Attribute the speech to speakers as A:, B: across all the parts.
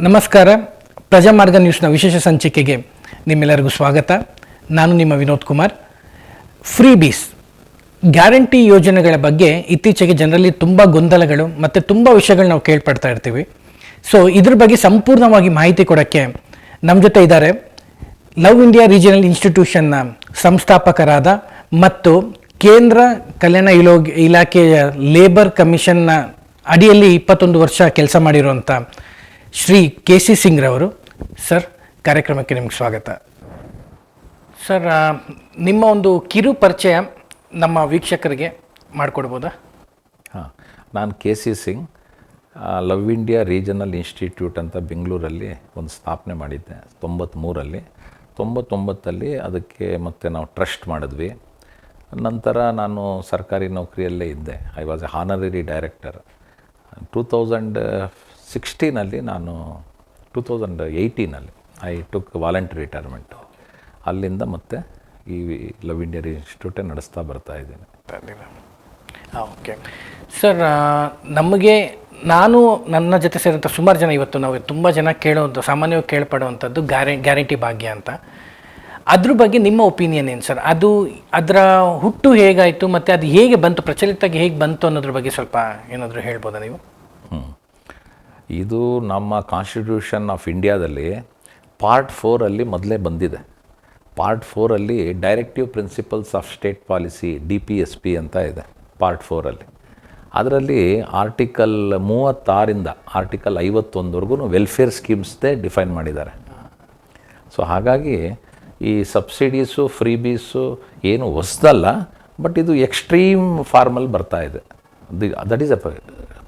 A: ನಮಸ್ಕಾರ. ಪ್ರಜಾಮಾರ್ಗ ನ್ಯೂಸ್ನ ವಿಶೇಷ ಸಂಚಿಕೆಗೆ ನಿಮ್ಮೆಲ್ಲರಿಗೂ ಸ್ವಾಗತ. ನಾನು ನಿಮ್ಮ ವಿನೋದ್ ಕುಮಾರ್. ಫ್ರೀ ಬೀಸ್ ಗ್ಯಾರಂಟಿ ಯೋಜನೆಗಳ ಬಗ್ಗೆ ಇತ್ತೀಚೆಗೆ ಜನರಲ್ಲಿ ತುಂಬ ಗೊಂದಲಗಳು ಮತ್ತು ತುಂಬ ವಿಷಯಗಳು ನಾವು ಕೇಳ್ಪಡ್ತಾ ಇರ್ತೀವಿ. ಸೊ ಇದ್ರ ಬಗ್ಗೆ ಸಂಪೂರ್ಣವಾಗಿ ಮಾಹಿತಿ ಕೊಡೋಕ್ಕೆ ನಮ್ಮ ಜೊತೆ ಇದ್ದಾರೆ ಲವ್ ಇಂಡಿಯಾ ರೀಜನಲ್ ಇನ್ಸ್ಟಿಟ್ಯೂಷನ್ನ ಸಂಸ್ಥಾಪಕರಾದ ಮತ್ತು ಕೇಂದ್ರ ಕಲ್ಯಾಣ ಇಲಾಖೆಯ ಲೇಬರ್ ಕಮಿಷನ್ನ ಅಡಿಯಲ್ಲಿ 21 ವರ್ಷ ಕೆಲಸ ಮಾಡಿರುವಂಥ ಶ್ರೀ ಕೆ.ಸಿ. ಸಿಂಗ್ ರವರು. ಸರ್, ಕಾರ್ಯಕ್ರಮಕ್ಕೆ ನಿಮ್ಗೆ ಸ್ವಾಗತ. ಸರ್, ನಿಮ್ಮ ಒಂದು ಕಿರು ಪರಿಚಯ ನಮ್ಮ ವೀಕ್ಷಕರಿಗೆ ಮಾಡಿಕೊಡ್ಬೋದಾ?
B: ಹಾಂ, ನಾನು KC. Singh, love India regional institute ಅಂತ ಬೆಂಗಳೂರಲ್ಲಿ ಒಂದು ಸ್ಥಾಪನೆ ಮಾಡಿದ್ದೆ 93ರಲ್ಲಿ. 99ರಲ್ಲಿ ಅದಕ್ಕೆ ಮತ್ತೆ ನಾವು ಟ್ರಸ್ಟ್ ಮಾಡಿದ್ವಿ. ನಂತರ ನಾನು ಸರ್ಕಾರಿ ನೌಕರಿಯಲ್ಲೇ ಇದ್ದೆ. I was a honorary director. 2016ನಲ್ಲಿ ನಾನು 2018ನಲ್ಲಿ ಐ ಟುಕ್ ವಾಲಂಟರಿ ರಿಟೈರ್ಮೆಂಟು. ಅಲ್ಲಿಂದ ಮತ್ತೆ ಈ ಲವ್ ಇಂಡಿಯಾ ಇನ್ಸ್ಟಿಟ್ಯೂಟೇ ನಡೆಸ್ತಾ ಬರ್ತಾ ಇದ್ದೀನಿ.
A: ಓಕೆ ಸರ್, ನನ್ನ ಜೊತೆ ಸೇರಿದಂಥ ಸುಮಾರು ಜನ ಇವತ್ತು ನಾವು ತುಂಬ ಜನ ಸಾಮಾನ್ಯವಾಗಿ ಕೇಳ್ಪಡುವಂಥದ್ದು ಗ್ಯಾರಂಟಿ ಭಾಗ್ಯ ಅಂತ. ಅದ್ರ ಬಗ್ಗೆ ನಿಮ್ಮ ಒಪಿನಿಯನ್ ಏನು ಸರ್? ಅದರ ಹುಟ್ಟು ಹೇಗಾಯಿತು ಮತ್ತು ಅದು ಹೇಗೆ ಬಂತು, ಪ್ರಚಲಿತವಾಗಿ ಹೇಗೆ ಬಂತು ಅನ್ನೋದ್ರ ಬಗ್ಗೆ ಸ್ವಲ್ಪ ಏನಾದರೂ ಹೇಳ್ಬೋದಾ ನೀವು?
B: ಇದು ನಮ್ಮ ಕಾನ್ಸ್ಟಿಟ್ಯೂಷನ್ ಆಫ್ ಇಂಡಿಯಾದಲ್ಲಿ ಪಾರ್ಟ್ 4ಅಲ್ಲಿ ಮೊದಲೇ ಬಂದಿದೆ. ಪಾರ್ಟ್ 4ಅಲ್ಲಿ directive principles of state policy DPSP ಅಂತ ಇದೆ ಪಾರ್ಟ್ 4ಅಲ್ಲಿ. ಅದರಲ್ಲಿ ಆರ್ಟಿಕಲ್ 36ರಿಂದ ಆರ್ಟಿಕಲ್ 51ವರೆಗೂ ವೆಲ್ಫೇರ್ ಸ್ಕೀಮ್ಸ್ದೇ ಡಿಫೈನ್ ಮಾಡಿದ್ದಾರೆ. ಸೊ ಹಾಗಾಗಿ ಈ ಸಬ್ಸಿಡೀಸು ಫ್ರೀ ಬೀಸು ಏನು ಹೊಸದಲ್ಲ, ಬಟ್ ಇದು ಎಕ್ಸ್ಟ್ರೀಮ್ ಫಾರ್ಮಲ್ಲಿ ಬರ್ತಾ ಇದೆ. That is a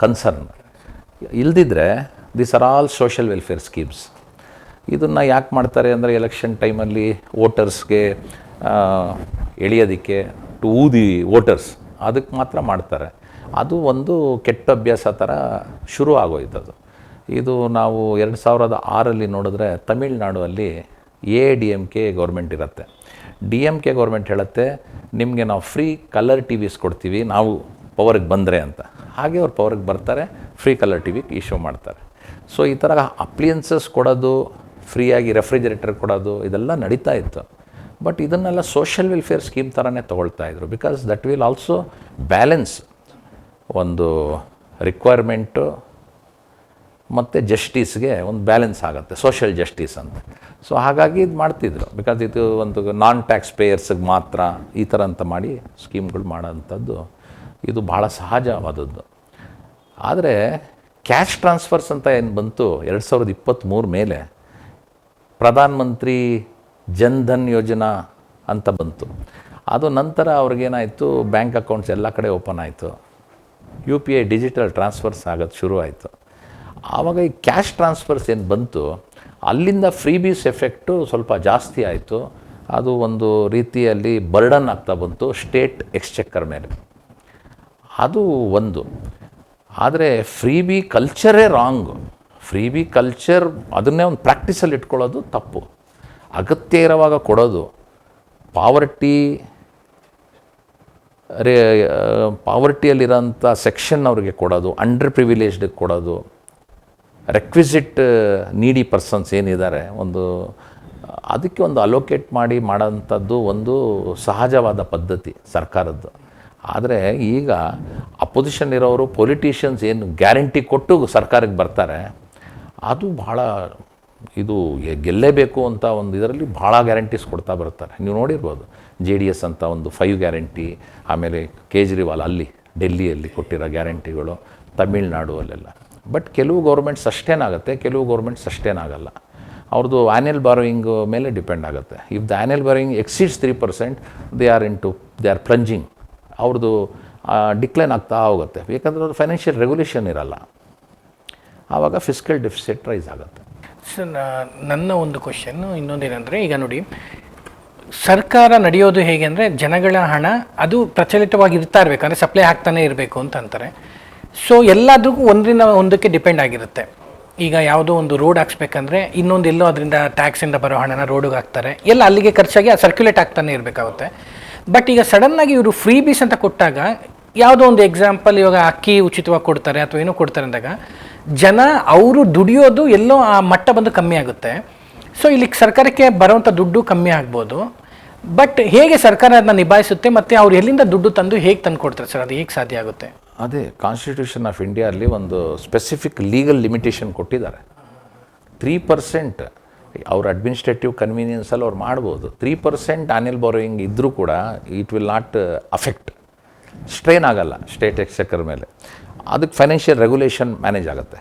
B: concern. ಇಲ್ದಿದ್ರೆ this are all social welfare schemes. ಇದನ್ನು ಯಾಕೆ ಮಾಡ್ತಾರೆ ಅಂದರೆ ಎಲೆಕ್ಷನ್ ಟೈಮಲ್ಲಿ ವೋಟರ್ಸ್ಗೆ ಎಳೆಯೋದಕ್ಕೆ ಟು ಊದಿ ವೋಟರ್ಸ್, ಅದಕ್ಕೆ ಮಾತ್ರ ಮಾಡ್ತಾರೆ. ಅದು ಒಂದು ಕೆಟ್ಟ ಅಭ್ಯಾಸ ಥರ ಶುರು ಆಗೋಯ್ತದು. ಇದು ನಾವು 2006ರಲ್ಲಿ ನೋಡಿದ್ರೆ ತಮಿಳ್ನಾಡಲ್ಲಿ ADMK ಗೌರ್ಮೆಂಟ್ ಇರುತ್ತೆ. DMK ಗೌರ್ಮೆಂಟ್ ಹೇಳುತ್ತೆ ನಿಮಗೆ ನಾವು ಫ್ರೀ ಕಲರ್ TVs ಕೊಡ್ತೀವಿ ನಾವು ಪವರ್ಗೆ ಬಂದರೆ ಅಂತ. ಹಾಗೆ ಅವ್ರು ಪವರ್ಗೆ ಬರ್ತಾರೆ, ಫ್ರೀ ಕಲರ್ TV ಇಶ್ಯೂ ಮಾಡ್ತಾರೆ. ಸೊ ಈ ಥರ ಅಪ್ಲಿಯನ್ಸಸ್ ಕೊಡೋದು, ಫ್ರೀಯಾಗಿ ರೆಫ್ರಿಜರೇಟರ್ ಕೊಡೋದು, ಇದೆಲ್ಲ ನಡೀತಾ ಇತ್ತು. ಬಟ್ ಇದನ್ನೆಲ್ಲ ಸೋಷಿಯಲ್ ವೆಲ್ಫೇರ್ ಸ್ಕೀಮ್ ಥರನೇ ತೊಗೊಳ್ತಾಯಿದ್ರು. Because that will also balance ಒಂದು ರಿಕ್ವೈರ್ಮೆಂಟು ಮತ್ತು ಜಸ್ಟಿಸ್ಗೆ ಒಂದು ಬ್ಯಾಲೆನ್ಸ್ ಆಗುತ್ತೆ, ಸೋಷಿಯಲ್ ಜಸ್ಟಿಸ್ ಅಂತ. ಸೊ ಹಾಗಾಗಿ ಇದು ಮಾಡ್ತಿದ್ರು. ಬಿಕಾಸ್ ಇದು ಒಂದು ನಾನ್ ಟ್ಯಾಕ್ಸ್ ಪೇಯರ್ಸ್ಗೆ ಮಾತ್ರ ಈ ಥರ ಅಂತ ಮಾಡಿ ಸ್ಕೀಮ್ಗಳು ಮಾಡೋಂಥದ್ದು ಇದು ಭಾಳ ಸಹಜವಾದದ್ದು. ಆದರೆ ಕ್ಯಾಶ್ ಟ್ರಾನ್ಸ್ಫರ್ಸ್ ಅಂತ ಏನು ಬಂತು 2023 ಮೇಲೆ, ಪ್ರಧಾನ ಮಂತ್ರಿ ಜನ್ಧನ್ ಯೋಜನಾ ಅಂತ ಬಂತು. ಅದು ನಂತರ ಅವ್ರಿಗೇನಾಯಿತು, ಬ್ಯಾಂಕ್ ಅಕೌಂಟ್ಸ್ ಎಲ್ಲ ಕಡೆ ಓಪನ್ ಆಯಿತು, UPI ಡಿಜಿಟಲ್ ಟ್ರಾನ್ಸ್ಫರ್ಸ್ ಆಗೋದು ಶುರು ಆಯಿತು. ಆವಾಗ ಈ ಕ್ಯಾಶ್ ಟ್ರಾನ್ಸ್ಫರ್ಸ್ ಏನು ಬಂತು, ಅಲ್ಲಿಂದ ಫ್ರೀ ಬೀಸ್ ಎಫೆಕ್ಟು ಸ್ವಲ್ಪ ಜಾಸ್ತಿ ಆಯಿತು. ಅದು ಒಂದು ರೀತಿಯಲ್ಲಿ ಬರ್ಡನ್ ಆಗ್ತಾ ಬಂತು ಸ್ಟೇಟ್ ಎಕ್ಸ್ಚೆಕ್ಕರ್ ಮೇಲೆ. ಅದು ಒಂದು. ಆದರೆ ಫ್ರೀ ಬಿ ಕಲ್ಚರೇ ರಾಂಗು. ಫ್ರೀ ಬಿ ಕಲ್ಚರ್ ಅದನ್ನೇ ಒಂದು ಪ್ರಾಕ್ಟೀಸಲ್ಲಿ ಇಟ್ಕೊಳ್ಳೋದು ತಪ್ಪು. ಅಗತ್ಯ ಇರೋವಾಗ ಕೊಡೋದು, ಪಾವರ್ಟಿಯಲ್ಲಿರೋಂಥ ಸೆಕ್ಷನ್ ಅವ್ರಿಗೆ ಕೊಡೋದು, ಅಂಡರ್ ಪ್ರಿವಿಲೇಜ್ಡಿಗೆ ಕೊಡೋದು, ರೆಕ್ವಿಸಿಟ್ ನೀಡಿ ಪರ್ಸನ್ಸ್ ಏನಿದ್ದಾರೆ ಅದಕ್ಕೆ ಒಂದು ಅಲೋಕೇಟ್ ಮಾಡಿ ಮಾಡೋಂಥದ್ದು ಒಂದು ಸಹಜವಾದ ಪದ್ಧತಿ ಸರ್ಕಾರದ್ದು. ಆದರೆ ಈಗ ಅಪೋಸಿಷನ್ ಇರೋರು ಪೊಲಿಟಿಷಿಯನ್ಸ್ ಏನು ಗ್ಯಾರಂಟಿ ಕೊಟ್ಟು ಸರ್ಕಾರಕ್ಕೆ ಬರ್ತಾರೆ, ಅದು ಭಾಳ ಇದು ಗೆಲ್ಲೇಬೇಕು ಅಂತ ಒಂದು ಇದರಲ್ಲಿ ಭಾಳ ಗ್ಯಾರಂಟೀಸ್ ಕೊಡ್ತಾ ಬರ್ತಾರೆ. ನೀವು ನೋಡಿರ್ಬೋದು JDS ಅಂತ ಒಂದು 5 ಗ್ಯಾರಂಟಿ, ಆಮೇಲೆ ಕೇಜ್ರಿವಾಲ್ ಅಲ್ಲಿ ಡೆಲ್ಲಿಯಲ್ಲಿ ಕೊಟ್ಟಿರೋ ಗ್ಯಾರಂಟಿಗಳು, ತಮಿಳ್ನಾಡು ಅಲ್ಲೆಲ್ಲ. ಬಟ್ ಕೆಲವು ಗೌರ್ಮೆಂಟ್ಸ್ ಸಸ್ಟೇನ್ ಕೆಲವು ಗೌರ್ಮೆಂಟ್ಸ್ ಸಸ್ಟೇನ್ ಆಗಲ್ಲ. ಅವ್ರದ್ದು ಆ್ಯನ್ಯಲ್ ಬಾರೋಯಿಂಗ್ ಮೇಲೆ ಡಿಪೆಂಡ್ ಆಗುತ್ತೆ. If the annual borrowing exceeds 3%, they are plunging. ಅವ್ರದ್ದು ಡಿಕ್ಲೈನ್ ಆಗ್ತಾ ಹೋಗುತ್ತೆ. ಯಾಕಂದರೆ ಅವ್ರ ಫೈನಾನ್ಷಿಯಲ್ ರೆಗ್ಯುಲೇಷನ್ ಇರಲ್ಲ. ಆವಾಗ ಫಿಸ್ಕಲ್ ಡೆಫಿಸಿಟ್ ರೈಸ್ ಆಗುತ್ತೆ.
A: ಸರ್, ನನ್ನ ಒಂದು ಕ್ವಶನ್ ಇನ್ನೊಂದೇನೆಂದರೆ, ಈಗ ನೋಡಿ, ಸರ್ಕಾರ ನಡೆಯೋದು ಹೇಗೆ ಅಂದರೆ ಜನಗಳ ಹಣ ಅದು ಪ್ರಚಲಿತವಾಗಿ ಇರ್ತಾ ಇರಬೇಕು, ಅಂದರೆ ಸಪ್ಲೈ ಆಗ್ತಾನೆ ಇರಬೇಕು ಅಂತ ಅಂತಾರೆ. ಸೊ ಎಲ್ಲದಕ್ಕೂ ಒಂದರಿಂದ ಒಂದಕ್ಕೆ ಡಿಪೆಂಡ್ ಆಗಿರುತ್ತೆ. ಈಗ ಯಾವುದೋ ಒಂದು ರೋಡ್ ಹಾಕ್ಸ್ಬೇಕಂದ್ರೆ ಇನ್ನೊಂದು ಅದರಿಂದ ಟ್ಯಾಕ್ಸಿಂದ ಬರೋ ಹಣನ ರೋಡಿಗೆ ಹಾಕ್ತಾರೆ, ಎಲ್ಲ ಅಲ್ಲಿಗೆ ಖರ್ಚಾಗಿ ಸರ್ಕ್ಯುಲೇಟ್ ಆಗ್ತಾನೆ ಇರಬೇಕಾಗುತ್ತೆ. ಬಟ್ ಈಗ ಸಡನ್ನಾಗಿ ಇವರು ಫ್ರೀ ಬೀಸ್ ಅಂತ ಕೊಟ್ಟಾಗ ಯಾವುದೋ ಒಂದು ಎಕ್ಸಾಂಪಲ್, ಇವಾಗ ಅಕ್ಕಿ ಉಚಿತವಾಗಿ ಕೊಡ್ತಾರೆ ಅಥವಾ ಏನೋ ಕೊಡ್ತಾರೆ ಅಂದಾಗ ಜನ ಅವರು ದುಡಿಯೋದು ಎಲ್ಲೋ ಆ ಮಟ್ಟ ಬಂದು ಕಮ್ಮಿ ಆಗುತ್ತೆ. ಸೊ ಇಲ್ಲಿ ಸರ್ಕಾರಕ್ಕೆ ಬರುವಂಥ ದುಡ್ಡು ಕಮ್ಮಿ ಆಗ್ಬೋದು. ಬಟ್ ಹೇಗೆ ಸರ್ಕಾರ ಅದನ್ನ ನಿಭಾಯಿಸುತ್ತೆ ಮತ್ತು ಅವ್ರು ಎಲ್ಲಿಂದ ದುಡ್ಡು ತಂದು ಹೇಗೆ ತಂದು ಕೊಡ್ತಾರೆ ಸರ್? ಅದು ಹೇಗೆ ಸಾಧ್ಯ ಆಗುತ್ತೆ?
B: ಅದೇ ಕಾನ್ಸ್ಟಿಟ್ಯೂಷನ್ ಆಫ್ ಇಂಡಿಯಾ ಅಲ್ಲಿ ಒಂದು ಸ್ಪೆಸಿಫಿಕ್ ಲೀಗಲ್ ಲಿಮಿಟೇಷನ್ ಕೊಟ್ಟಿದ್ದಾರೆ. 3% ಅವ್ರ ಅಡ್ಮಿನಿಸ್ಟ್ರೇಟಿವ್ ಕನ್ವೀನಿಯನ್ಸಲ್ಲಿ ಅವ್ರು ಮಾಡ್ಬೋದು. 3% ಆ್ಯನ್ಯಲ್ ಬಾರೋಯಿಂಗ್ ಇದ್ದರೂ ಕೂಡ it will not affect, strain ಆಗಲ್ಲ ಸ್ಟೇಟ್ ಎಕ್ಸ್ಚೆಕರ್ ಮೇಲೆ. ಅದಕ್ಕೆ ಫೈನಾನ್ಷಿಯಲ್ ರೆಗ್ಯುಲೇಷನ್ ಮ್ಯಾನೇಜ್ ಆಗುತ್ತೆ.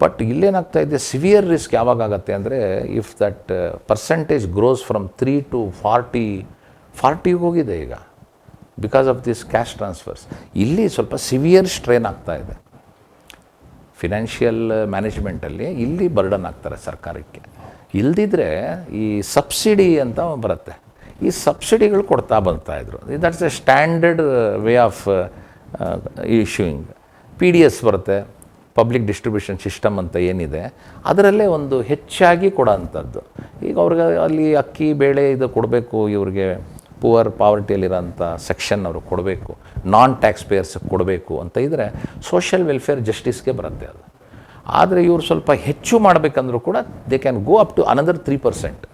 B: ಬಟ್ ಇಲ್ಲೇನಾಗ್ತಾ ಇದೆ, ಸಿವಿಯರ್ ರಿಸ್ಕ್ ಯಾವಾಗ ಆಗುತ್ತೆ ಅಂದರೆ if that percentage grows from 3 to 40 ಹೋಗಿದೆ ಈಗ because of this cash transfers. ಇಲ್ಲಿ ಸ್ವಲ್ಪ ಸಿವಿಯರ್ ಸ್ಟ್ರೈನ್ ಆಗ್ತಾ ಇದೆ ಫಿನಾನ್ಷಿಯಲ್ ಮ್ಯಾನೇಜ್ಮೆಂಟಲ್ಲಿ. ಇಲ್ಲಿ ಬರ್ಡನ್ ಆಗ್ತಾರೆ ಸರ್ಕಾರಕ್ಕೆ. ಇಲ್ದಿದ್ರೆ ಈ ಸಬ್ಸಿಡಿ ಅಂತ ಬರುತ್ತೆ, ಈ ಸಬ್ಸಿಡಿಗಳು ಕೊಡ್ತಾ ಬರ್ತಾಯಿದ್ರು. That's a standard way of issuing. PDS ಬರುತ್ತೆ, ಪಬ್ಲಿಕ್ ಡಿಸ್ಟ್ರಿಬ್ಯೂಷನ್ ಸಿಸ್ಟಮ್ ಅಂತ ಏನಿದೆ, ಅದರಲ್ಲೇ ಒಂದು ಹೆಚ್ಚಾಗಿ ಕೊಡೋಂಥದ್ದು. ಈಗ ಅವ್ರಿಗೆ ಅಲ್ಲಿ ಅಕ್ಕಿ ಬೇಳೆ ಇದು ಕೊಡಬೇಕು, ಇವ್ರಿಗೆ ಪಾವರ್ಟಿಯಲ್ಲಿರೋಂಥ ಸೆಕ್ಷನ್ ಅವರು ಕೊಡಬೇಕು, ನಾನ್ ಟ್ಯಾಕ್ಸ್ ಪೇಯರ್ಸ್ಗೆ ಕೊಡಬೇಕು ಅಂತ ಇದ್ದರೆ ಸೋಷಿಯಲ್ ವೆಲ್ಫೇರ್ ಜಸ್ಟಿಸ್ಗೆ ಬರುತ್ತೆ ಅದು. ಆದರೆ ಇವರು ಸ್ವಲ್ಪ ಹೆಚ್ಚು ಮಾಡಬೇಕಂದ್ರೂ ಕೂಡ they can go up to another 3%.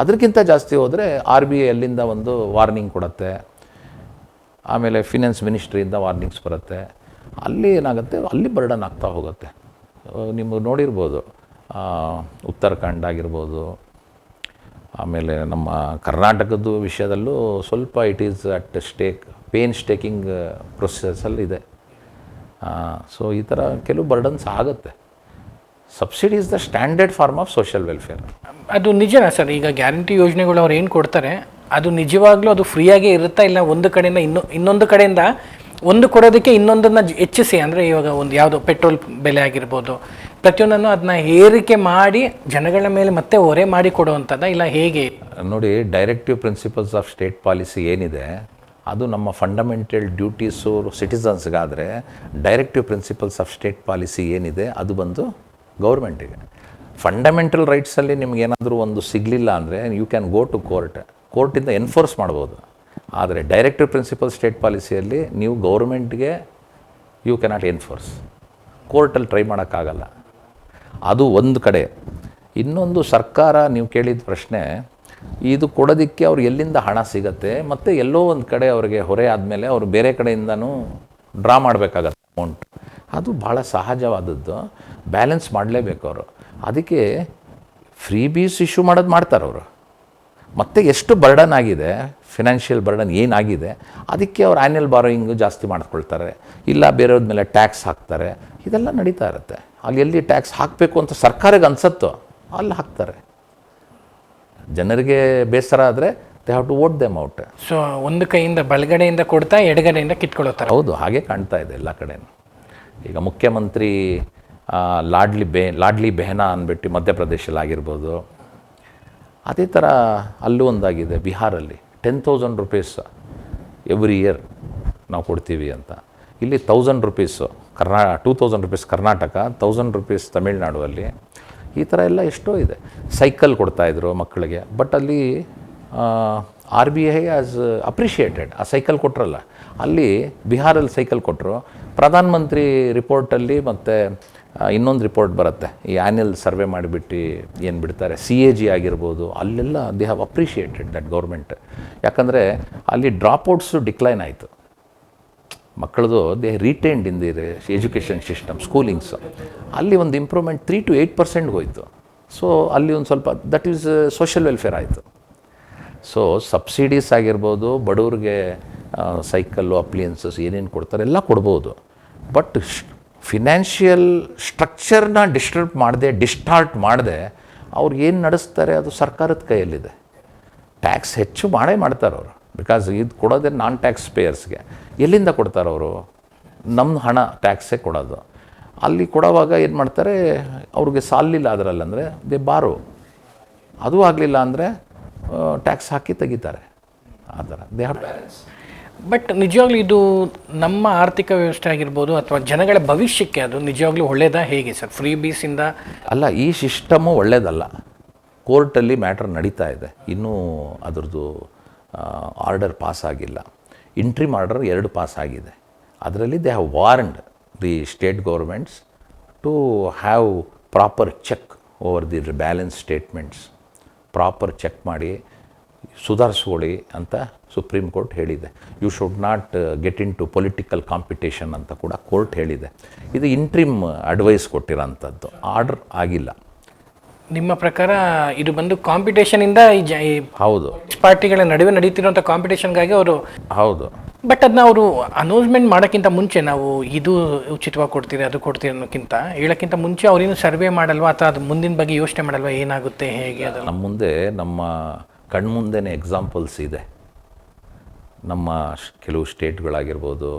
B: ಅದಕ್ಕಿಂತ ಜಾಸ್ತಿ ಹೋದರೆ RBI ಅಲ್ಲಿಂದ ಒಂದು ವಾರ್ನಿಂಗ್ ಕೊಡುತ್ತೆ, ಆಮೇಲೆ ಫಿನಾನ್ಸ್ ಮಿನಿಸ್ಟ್ರಿಯಿಂದ ವಾರ್ನಿಂಗ್ಸ್ ಬರುತ್ತೆ. ಅಲ್ಲಿ ಏನಾಗುತ್ತೆ, ಅಲ್ಲಿ ಬರ್ಡನ್ ಆಗ್ತಾ ಹೋಗುತ್ತೆ. ನೀವು ನೋಡಿರ್ಬೋದು ಉತ್ತರಾಖಂಡ್ ಆಗಿರ್ಬೋದು, ಆಮೇಲೆ ನಮ್ಮ ಕರ್ನಾಟಕದ ವಿಷಯದಲ್ಲೂ ಸ್ವಲ್ಪ it is at painstaking ಪ್ರೊಸೆಸಲ್ಲಿದೆ. ಸೊ ಈ ಥರ ಕೆಲವು ಬರ್ಡನ್ಸ್ ಆಗುತ್ತೆ. Subsidy is the standard form of social welfare.
A: ಅದು ನಿಜನಾ ಸರ್? ಈಗ ಗ್ಯಾರಂಟಿ ಯೋಜನೆಗಳು ಅವ್ರು ಏನು ಕೊಡ್ತಾರೆ ಅದು ನಿಜವಾಗ್ಲೂ ಅದು ಫ್ರೀಯಾಗೇ ಇರುತ್ತಾ, ಇಲ್ಲ ಒಂದು ಕಡೆಯಿಂದ ಇನ್ನೊಂದು ಕಡೆಯಿಂದ ಒಂದು ಕೊಡೋದಕ್ಕೆ ಇನ್ನೊಂದನ್ನು ಹೆಚ್ಚಿಸಿ, ಅಂದರೆ ಇವಾಗ ಒಂದು ಯಾವುದೋ ಪೆಟ್ರೋಲ್ ಬೆಲೆ ಆಗಿರ್ಬೋದು, ಪ್ರತಿಯೊಂದನ್ನು ಅದನ್ನ ಏರಿಕೆ ಮಾಡಿ ಜನಗಳ ಮೇಲೆ ಮತ್ತೆ ಹೊರೆ ಮಾಡಿ ಕೊಡುವಂಥದ್ದು, ಇಲ್ಲ ಹೇಗೆ?
B: ನೋಡಿ, directive principles of state policy ಏನಿದೆ ಅದು ನಮ್ಮ ಫಂಡಮೆಂಟಲ್ ಡ್ಯೂಟೀಸು ಸಿಟಿಸನ್ಸ್ಗಾದರೆ, directive principles of state policy ಏನಿದೆ ಅದು ಬಂದು ಗೌರ್ಮೆಂಟಿಗೆ. ಫಂಡಮೆಂಟಲ್ ರೈಟ್ಸಲ್ಲಿ ನಿಮಗೇನಾದರೂ ಒಂದು ಸಿಗಲಿಲ್ಲ ಅಂದರೆ ಯು ಕ್ಯಾನ್ ಗೋ ಟು ಕೋರ್ಟಿಂದ ಎನ್ಫೋರ್ಸ್ ಮಾಡ್ಬೋದು. ಆದರೆ ಡೈರೆಕ್ಟಿವ್ ಪ್ರಿನ್ಸಿಪಲ್ ಸ್ಟೇಟ್ ಪಾಲಿಸಿಯಲ್ಲಿ ನೀವು ಗೌರ್ಮೆಂಟ್ಗೆ ಯು ಕೆನಾಟ್ ಎನ್ಫೋರ್ಸ್, ಕೋರ್ಟಲ್ಲಿ ಟ್ರೈ ಮಾಡೋಕ್ಕಾಗಲ್ಲ. ಅದು ಒಂದು ಕಡೆ. ಇನ್ನೊಂದು, ಸರ್ಕಾರ ನೀವು ಕೇಳಿದ ಪ್ರಶ್ನೆ, ಇದು ಕೊಡೋದಕ್ಕೆ ಅವ್ರು ಎಲ್ಲಿಂದ ಹಣ ಸಿಗತ್ತೆ, ಮತ್ತು ಎಲ್ಲೋ ಒಂದು ಕಡೆ ಅವ್ರಿಗೆ ಹೊರೆ ಆದಮೇಲೆ ಅವರು ಬೇರೆ ಕಡೆಯಿಂದನೂ ಡ್ರಾ ಮಾಡಬೇಕಾಗತ್ತೆ ಅಮೌಂಟ್. ಅದು ಭಾಳ ಸಹಜವಾದದ್ದು, ಬ್ಯಾಲೆನ್ಸ್ ಮಾಡಲೇಬೇಕು ಅವರು. ಅದಕ್ಕೆ ಫ್ರೀ ಬೀಸ್ ಇಶ್ಯೂ ಮಾಡೋದು ಮಾಡ್ತಾರೆ ಅವರು. ಮತ್ತು ಎಷ್ಟು ಬರ್ಡನ್ ಆಗಿದೆ, ಫಿನಾನ್ಷಿಯಲ್ ಬರ್ಡನ್ ಏನಾಗಿದೆ, ಅದಕ್ಕೆ ಅವ್ರು ಆ್ಯನ್ಯಲ್ ಬಾರೋಯಿಂಗು ಜಾಸ್ತಿ ಮಾಡ್ಕೊಳ್ತಾರೆ, ಇಲ್ಲ ಬೇರೆಯವ್ರ ಮೇಲೆ ಟ್ಯಾಕ್ಸ್ ಹಾಕ್ತಾರೆ. ಇದೆಲ್ಲ ನಡೀತಾ ಇರುತ್ತೆ. ಅಲ್ಲಿ ಎಲ್ಲಿ ಟ್ಯಾಕ್ಸ್ ಹಾಕಬೇಕು ಅಂತ ಸರ್ಕಾರಕ್ಕೆ ಅನ್ಸತ್ತೋ ಅಲ್ಲಿ ಹಾಕ್ತಾರೆ. ಜನರಿಗೆ ಬೇಸರ ಆದರೆ they have to vote them out.
A: So ಒಂದು ಕೈಯಿಂದ ಬಲಗಡೆಯಿಂದ ಕೊಡ್ತಾ ಎಡಗಡೆಯಿಂದ ಕಿತ್ಕೊಳ್ಳುತ್ತಾರೆ.
B: ಹೌದು, ಹಾಗೆ ಕಾಣ್ತಾ ಇದೆ ಎಲ್ಲ ಕಡೆನೂ. ಈಗ ಮುಖ್ಯಮಂತ್ರಿ ಲಾಡ್ಲಿ ಬೆಹನಾ ಅಂದ್ಬಿಟ್ಟು ಮಧ್ಯಪ್ರದೇಶಲ್ಲಿ ಆಗಿರ್ಬೋದು, ಅದೇ ಥರ ಅಲ್ಲೂ ಒಂದಾಗಿದೆ ಬಿಹಾರಲ್ಲಿ. 10,000 rupees ಎವ್ರಿ ಇಯರ್ ನಾವು ಕೊಡ್ತೀವಿ ಅಂತ. ಇಲ್ಲಿ 1,000 rupees 2,000 rupees ಕರ್ನಾಟಕ, 1,000 rupees ತಮಿಳ್ನಾಡುವಲ್ಲಿ. ಈ ಥರ ಎಲ್ಲ ಎಷ್ಟೋ ಇದೆ. ಸೈಕಲ್ ಕೊಡ್ತಾಯಿದ್ರು ಮಕ್ಕಳಿಗೆ, ಬಟ್ ಅಲ್ಲಿ RBI ಆಸ್ ಅಪ್ರಿಷಿಯೇಟೆಡ್. ಆ ಸೈಕಲ್ ಕೊಟ್ಟರಲ್ಲ, ಅಲ್ಲಿ ಬಿಹಾರಲ್ಲಿ ಸೈಕಲ್ ಕೊಟ್ಟರು. ಪ್ರಧಾನ ಮಂತ್ರಿ ರಿಪೋರ್ಟಲ್ಲಿ ಮತ್ತು ಇನ್ನೊಂದು ರಿಪೋರ್ಟ್ ಬರುತ್ತೆ, ಈ ಆ್ಯನ್ಯಲ್ ಸರ್ವೆ ಮಾಡಿಬಿಟ್ಟು ಏನು ಬಿಡ್ತಾರೆ, CAG ಆಗಿರ್ಬೋದು, ಅಲ್ಲೆಲ್ಲ they have appreciated that government. ಯಾಕಂದರೆ ಅಲ್ಲಿ ಡ್ರಾಪ್ಔಟ್ಸು ಡಿಕ್ಲೈನ್ ಆಯಿತು ಮಕ್ಕಳದು. They retained in the education system, schoolings. ಅಲ್ಲಿ ಒಂದು ಇಂಪ್ರೂವ್ಮೆಂಟ್ 3 to 8% ಹೋಯಿತು. ಸೊ ಅಲ್ಲಿ ಒಂದು ಸ್ವಲ್ಪ ದಟ್ ಈಸ್ ಸೋಷಿಯಲ್ ವೆಲ್ಫೇರ್ ಆಯಿತು. ಸೊ ಸಬ್ಸಿಡೀಸ್ ಆಗಿರ್ಬೋದು, ಬಡವ್ರಿಗೆ ಸೈಕಲ್ಲು, ಅಪ್ಲಿಯನ್ಸಸ್ ಏನೇನು ಕೊಡ್ತಾರೆ ಎಲ್ಲ ಕೊಡ್ಬೋದು. ಬಟ್ ಫಿನಾನ್ಷಿಯಲ್ ಸ್ಟ್ರಕ್ಚರ್ನ ಡಿಸ್ಟಾರ್ಟ್ ಮಾಡದೆ ಅವ್ರು ಏನು ನಡೆಸ್ತಾರೆ ಅದು ಸರ್ಕಾರದ ಕೈಯಲ್ಲಿದೆ. ಟ್ಯಾಕ್ಸ್ ಹೆಚ್ಚು ಮಾಡ್ತಾರೆ ಅವರು, ಬಿಕಾಸ್ ಇದು ಕೊಡೋದೇ ನಾನ್ ಟ್ಯಾಕ್ಸ್ ಪೇಯರ್ಸ್ಗೆ. ಎಲ್ಲಿಂದ ಕೊಡ್ತಾರೆ ಅವರು? ನಮ್ಮ ಹಣ ಟ್ಯಾಕ್ಸೇ ಕೊಡೋದು. ಅಲ್ಲಿ ಕೊಡೋವಾಗ ಏನು ಮಾಡ್ತಾರೆ, ಅವ್ರಿಗೆ ಸಾಲಿಲ್ಲ ಅದರಲ್ಲಂದರೆ ದೇ ಬಾರೋ, ಅದು ಆಗಲಿಲ್ಲ ಅಂದರೆ ಟ್ಯಾಕ್ಸ್ ಹಾಕಿ ತೆಗಿತಾರೆ. ಆ ಥರ ದೇ ಹ್ಯಾವ್ ಬ್ಯಾಲೆನ್ಸ್.
A: ಬಟ್ ನಿಜವಾಗ್ಲೂ ಇದು ನಮ್ಮ ಆರ್ಥಿಕ ವ್ಯವಸ್ಥೆ ಆಗಿರ್ಬೋದು ಅಥವಾ ಜನಗಳ ಭವಿಷ್ಯಕ್ಕೆ ಅದು ನಿಜವಾಗ್ಲೂ ಒಳ್ಳೆಯದಾ ಹೇಗೆ ಸರ್? ಫ್ರೀ ಬೀಸಿಂದ
B: ಅಲ್ಲ, ಈ ಸಿಸ್ಟಮು ಒಳ್ಳೆಯದಲ್ಲ. ಕೋರ್ಟಲ್ಲಿ ಮ್ಯಾಟ್ರ್ ನಡೀತಾ ಇದೆ, ಇನ್ನೂ ಅದ್ರದ್ದು ಆರ್ಡರ್ ಪಾಸ್ ಆಗಿಲ್ಲ. ಇಂಟ್ರಿಮ್ ಆರ್ಡರ್ 2 ಪಾಸ್ ಆಗಿದೆ. ಅದರಲ್ಲಿ they have warned the state governments to have proper check over the balance statements. Proper check ಮಾಡಿ ಸುಧಾರಿಸ್ಕೊಳ್ಳಿ ಅಂತ ಸುಪ್ರೀಂ ಕೋರ್ಟ್ ಹೇಳಿದೆ. You should not get in to political competition ಅಂತ ಕೂಡ court ಹೇಳಿದೆ. ಇದು ಇಂಟ್ರಿಮ್ ಅಡ್ವೈಸ್ ಕೊಟ್ಟಿರೋಂಥದ್ದು, ಆರ್ಡರ್ ಆಗಿಲ್ಲ.
A: ನಿಮ್ಮ ಪ್ರಕಾರ ಇದು ಬಂದು ಕಾಂಪಿಟೇಷನಿಂದ
B: ಹೌದು,
A: ಪಾರ್ಟಿಗಳ ನಡುವೆ ನಡೀತಿರುವಂಥ ಕಾಂಪಿಟೇಷನ್ಗಾಗಿ ಅವರು,
B: ಹೌದು.
A: ಬಟ್ ಅದನ್ನ ಅವರು ಅನೌನ್ಸ್ಮೆಂಟ್ ಮಾಡೋಕ್ಕಿಂತ ಮುಂಚೆ ನಾವು ಇದು ಉಚಿತವಾಗಿ ಕೊಡ್ತೀರಿ ಅದು ಕೊಡ್ತೀರಿ ಅನ್ನೋಕ್ಕಿಂತ ಹೇಳೋಕ್ಕಿಂತ ಮುಂಚೆ ಅವ್ರೇನು ಸರ್ವೆ ಮಾಡಲ್ವಾ ಅಥವಾ ಅದು ಮುಂದಿನ ಬಗ್ಗೆ ಯೋಚನೆ ಮಾಡಲ್ವಾ, ಏನಾಗುತ್ತೆ ಹೇಗೆ ಅದು?
B: ನಮ್ಮ ಮುಂದೆ, ನಮ್ಮ ಕಣ್ಮುಂದೆನೇ ಎಕ್ಸಾಂಪಲ್ಸ್ ಇದೆ. ನಮ್ಮ ಕೆಲವು ಸ್ಟೇಟ್ಗಳಾಗಿರ್ಬೋದು,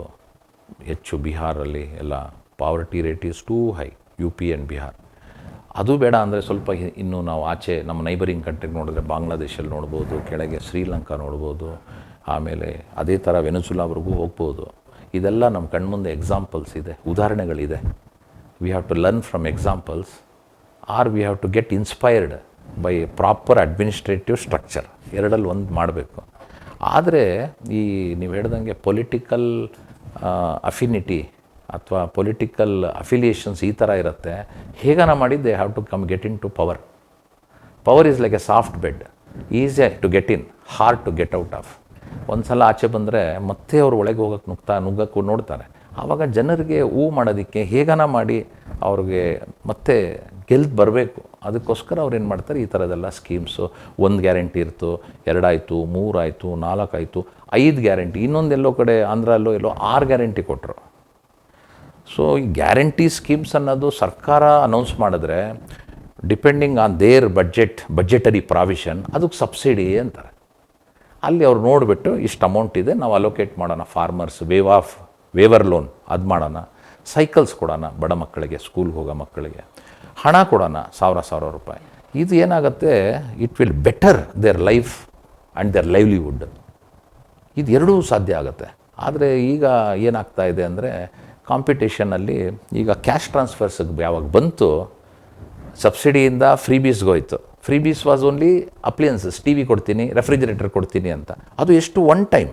B: ಹೆಚ್ಚು ಬಿಹಾರಲ್ಲಿ ಎಲ್ಲ poverty rate is two high, U P and Bihar. ಅದು ಬೇಡ ಅಂದರೆ ಸ್ವಲ್ಪ ಇನ್ನೂ ನಾವು ಆಚೆ ನಮ್ಮ ನೈಬರಿಂಗ್ ಕಂಟ್ರಿಗೆ ನೋಡಿದ್ರೆ ಬಾಂಗ್ಲಾದೇಶಲ್ಲಿ ನೋಡ್ಬೋದು, ಕೆಳಗೆ ಶ್ರೀಲಂಕಾ ನೋಡ್ಬೋದು, ಆಮೇಲೆ ಅದೇ ಥರ ವೆನೆಜುಲಾವರೆಗೂ ಹೋಗ್ಬೋದು. ಇದೆಲ್ಲ ನಮ್ಮ ಕಣ್ಮುಂದೆ ಎಕ್ಸಾಂಪಲ್ಸ್ ಇದೆ, ಉದಾಹರಣೆಗಳಿದೆ. We have to learn from examples or we have to get inspired by proper administrative structure. ಎರಡಲ್ಲಿ ಒಂದು ಮಾಡಬೇಕು. ಆದರೆ ಈ ನೀವು ಹೇಳ್ದಂಗೆ ಪೊಲಿಟಿಕಲ್ ಅಫಿನಿಟಿ ಅಥವಾ ಪೊಲಿಟಿಕಲ್ ಅಫಿಲಿಯೇಷನ್ಸ್ ಈ ಥರ ಇರುತ್ತೆ. ಹೇಗಾನ ಮಾಡಿ they have to come get in to power. Power is like a soft bed, easy to get in, hard to get out of. ಒಂದು ಸಲ ಆಚೆ ಬಂದರೆ ಮತ್ತೆ ಅವ್ರು ಒಳಗೆ ನುಗ್ಗಕ್ಕೂ ನೋಡ್ತಾರೆ. ಆವಾಗ ಜನರಿಗೆ ಮಾಡೋದಕ್ಕೆ ಹೇಗಾನ ಮಾಡಿ ಅವ್ರಿಗೆ ಮತ್ತೆ ಗೆಲ್ದು ಬರಬೇಕು. ಅದಕ್ಕೋಸ್ಕರ ಅವ್ರು ಏನು ಮಾಡ್ತಾರೆ, ಈ ಥರದ್ದೆಲ್ಲ ಸ್ಕೀಮ್ಸು. 1 ಗ್ಯಾರಂಟಿ ಇರ್ತು, 2 ಆಯಿತು, 3 ಆಯಿತು, 4 ಆಯಿತು, 5 ಗ್ಯಾರಂಟಿ. ಇನ್ನೊಂದೆಲ್ಲೋ ಕಡೆ ಆಂಧ್ರಲ್ಲೋ ಎಲ್ಲೋ 6 ಗ್ಯಾರಂಟಿ ಕೊಟ್ಟರು. ಸೊ ಈ ಗ್ಯಾರಂಟಿ ಸ್ಕೀಮ್ಸ್ ಅನ್ನೋದು ಸರ್ಕಾರ ಅನೌನ್ಸ್ ಮಾಡಿದ್ರೆ depending on there budgetary provision ಅದಕ್ಕೆ ಸಬ್ಸಿಡಿ ಅಂತಾರೆ. ಅಲ್ಲಿ ಅವ್ರು ನೋಡಿಬಿಟ್ಟು ಇಷ್ಟು ಅಮೌಂಟ್ ಇದೆ, ನಾವು ಅಲೋಕೇಟ್ ಮಾಡೋಣ ಫಾರ್ಮರ್ಸ್, ವೇವರ್ ಲೋನ್ ಅದು ಮಾಡೋಣ, ಸೈಕಲ್ಸ್ ಕೊಡೋಣ ಬಡ ಮಕ್ಕಳಿಗೆ, ಸ್ಕೂಲ್ಗೆ ಹೋಗೋ ಮಕ್ಕಳಿಗೆ, ಹಣ ಕೊಡೋಣ 1000 ರೂಪಾಯಿ. ಇದು ಏನಾಗುತ್ತೆ, it will better their life and their livelihood. ಇದು ಎರಡೂ ಸಾಧ್ಯ ಆಗುತ್ತೆ. ಆದರೆ ಈಗ ಏನಾಗ್ತಾ ಇದೆ ಅಂದರೆ ಕಾಂಪಿಟೇಷನಲ್ಲಿ ಈಗ ಕ್ಯಾಶ್ ಟ್ರಾನ್ಸ್ಫರ್ಸ್ಗೆ ಯಾವಾಗ ಬಂತು, ಸಬ್ಸಿಡಿಯಿಂದ ಫ್ರೀ ಬೀಸ್ಗೆ ಹೋಯ್ತು. Freebies was only appliances, T V ಕೊಡ್ತೀನಿ, ರೆಫ್ರಿಜಿರೇಟರ್ ಕೊಡ್ತೀನಿ ಅಂತ. ಅದು ಎಷ್ಟು ಒನ್ ಟೈಮ್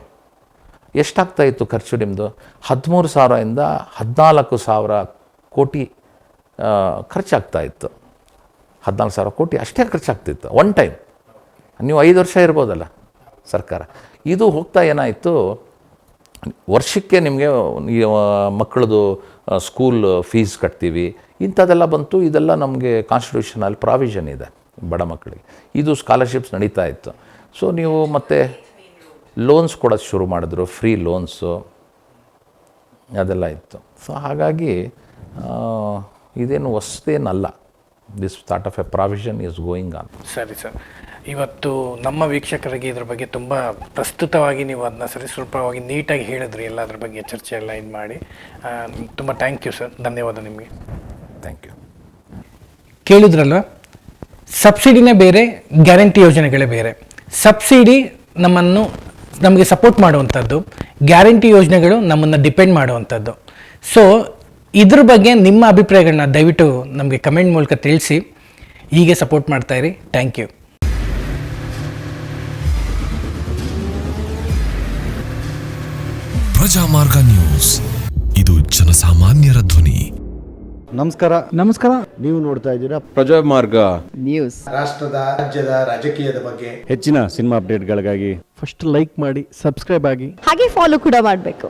B: ಎಷ್ಟಾಗ್ತಾಯಿತ್ತು ಖರ್ಚು ನಿಮ್ಮದು? 13,000ಇಂದ 14,000 ಕೋಟಿ ಖರ್ಚಾಗ್ತಾಯಿತ್ತು. 14,000 ಕೋಟಿ ಅಷ್ಟೇ ಖರ್ಚಾಗ್ತಿತ್ತು ಒನ್ ಟೈಮ್. ನೀವು 5 ವರ್ಷ ಇರ್ಬೋದಲ್ಲ ಸರ್ಕಾರ. ಇದು ಹೋಗ್ತಾ ಏನಾಯಿತು, ವರ್ಷಕ್ಕೆ ನಿಮಗೆ ಮಕ್ಕಳದು ಸ್ಕೂಲ್ ಫೀಸ್ ಕಟ್ತೀವಿ, ಇಂಥದ್ದೆಲ್ಲ ಬಂತು. ಇದೆಲ್ಲ ನಮಗೆ ಕಾನ್ಸ್ಟಿಟ್ಯೂಷನಲ್ಲಿ ಪ್ರಾವಿಷನ್ ಇದೆ ಬಡ ಮಕ್ಕಳಿಗೆ. ಇದು ಸ್ಕಾಲರ್ಶಿಪ್ಸ್ ನಡೀತಾ ಇತ್ತು. ಸೊ ನೀವು ಮತ್ತೆ ಲೋನ್ಸ್ ಕೊಡೋದು ಶುರು ಮಾಡಿದ್ರು, ಫ್ರೀ ಲೋನ್ಸು ಅದೆಲ್ಲ ಇತ್ತು. ಸೊ ಹಾಗಾಗಿ ಇದೇನು ಹೊಸದೇನಲ್ಲ. This sort of a provision is going on.
A: ಸರಿ ಸರ್, ಇವತ್ತು ನಮ್ಮ ವೀಕ್ಷಕರಿಗೆ ಇದ್ರ ಬಗ್ಗೆ ತುಂಬ ಪ್ರಸ್ತುತವಾಗಿ ನೀವು ಅದನ್ನ ಸರಿಸ್ವಲ್ಪವಾಗಿ ನೀಟಾಗಿ ಹೇಳಿದ್ರಿ, ಎಲ್ಲ ಅದ್ರ ಬಗ್ಗೆ ಚರ್ಚೆ ಎಲ್ಲ ಇದು ಮಾಡಿ. ತುಂಬ ಥ್ಯಾಂಕ್ ಯು ಸರ್, ಧನ್ಯವಾದ ನಿಮಗೆ.
B: Thank you.
A: ಕೇಳಿದ್ರಲ್ವ, ಸಬ್ಸಿಡಿನೇ ಬೇರೆ, ಗ್ಯಾರಂಟಿ ಯೋಜನೆಗಳೇ ಬೇರೆ. ಸಬ್ಸಿಡಿ ನಮಗೆ ಸಪೋರ್ಟ್ ಮಾಡುವಂಥದ್ದು, ಗ್ಯಾರಂಟಿ ಯೋಜನೆಗಳು ನಮ್ಮನ್ನು ಡಿಪೆಂಡ್ ಮಾಡುವಂಥದ್ದು. ಸೊ ಇದ್ರ ಬಗ್ಗೆ ನಿಮ್ಮ ಅಭಿಪ್ರಾಯಗಳನ್ನ ದಯವಿಟ್ಟು ನಮಗೆ ಕಮೆಂಟ್ ಮೂಲಕ ತಿಳಿಸಿ. ಹೀಗೆ ಸಪೋರ್ಟ್ ಮಾಡ್ತಾಯಿರಿ. Thank you.
C: ಪ್ರಜಾಮಾರ್ಗ ನ್ಯೂಸ್, ಇದು ಜನಸಾಮಾನ್ಯರ ಧ್ವನಿ.
D: ನಮಸ್ಕಾರ. ನೀವು ನೋಡ್ತಾ ಇದ್ದೀರಾ
E: ಪ್ರಜಾಮಾರ್ಗ
D: ನ್ಯೂಸ್.
F: ರಾಷ್ಟ್ರದ, ರಾಜ್ಯದ ರಾಜಕೀಯದ ಬಗ್ಗೆ
D: ಹೆಚ್ಚಿನ ಸಿನಿಮಾ ಅಪ್ಡೇಟ್ಗಳಿಗಾಗಿ
G: ಫಸ್ಟ್ ಲೈಕ್ ಮಾಡಿ, ಸಬ್ಸ್ಕ್ರೈಬ್ ಆಗಿ,
H: ಹಾಗೆ ಫಾಲೋ ಕೂಡ ಮಾಡಬೇಕು.